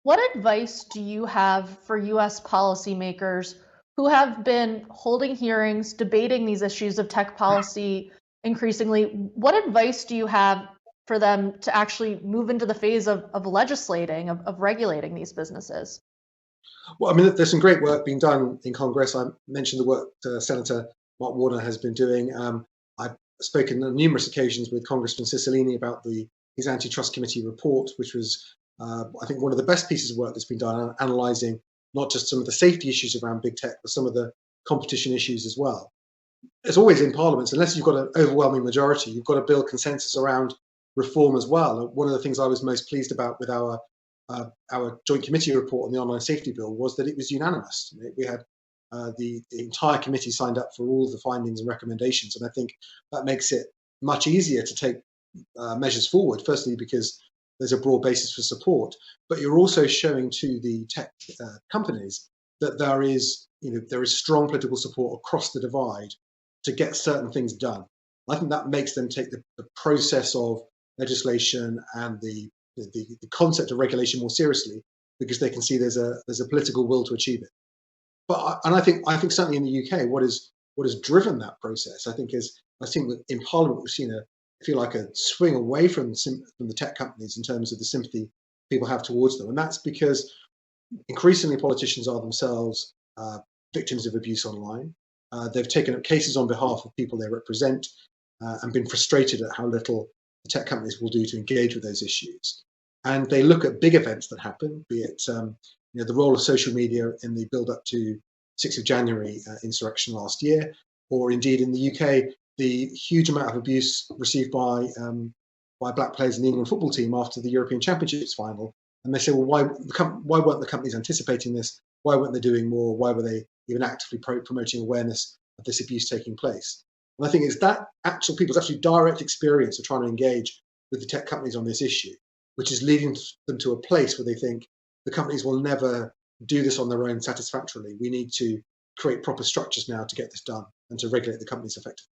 What advice do you have for US policymakers who have been holding hearings, debating these issues of tech policy increasingly? What advice do you have for them to actually move into the phase of legislating, of regulating these businesses? Well, I mean, there's some great work being done in Congress. I mentioned the work Senator Mark Warner has been doing. I've spoken on numerous occasions with Congressman Cicilline about his antitrust committee report, which was, I think, one of the best pieces of work that's been done, analysing not just some of the safety issues around big tech, but some of the competition issues as well. As always in parliaments, unless you've got an overwhelming majority, you've got to build consensus around reform as well. And one of the things I was most pleased about with our joint committee report on the online safety bill was that it was unanimous. We had the entire committee signed up for all of the findings and recommendations, and I think that makes it much easier to take measures forward. Firstly, because there's a broad basis for support, but you're also showing to the tech companies that there is strong political support across the divide to get certain things done. I think that makes them take the process of legislation and the concept of regulation more seriously, because they can see there's a political will to achieve it. And I think certainly in the UK, what has driven that process, I think in Parliament we've seen a swing away from the tech companies in terms of the sympathy people have towards them, and that's because increasingly politicians are themselves victims of abuse online. They've taken up cases on behalf of people they represent and been frustrated at how little the tech companies will do to engage with those issues. And they look at big events that happen, be it the role of social media in the build-up to 6th of January insurrection last year, or indeed in the UK, the huge amount of abuse received by black players in the England football team after the European Championships final. And they say, well, why weren't the companies anticipating this? Why weren't they doing more? Why were they even actively promoting awareness of this abuse taking place? And I think it's that people's actually direct experience of trying to engage with the tech companies on this issue, which is leading them to a place where they think the companies will never do this on their own satisfactorily. We need to create proper structures now to get this done and to regulate the companies effectively.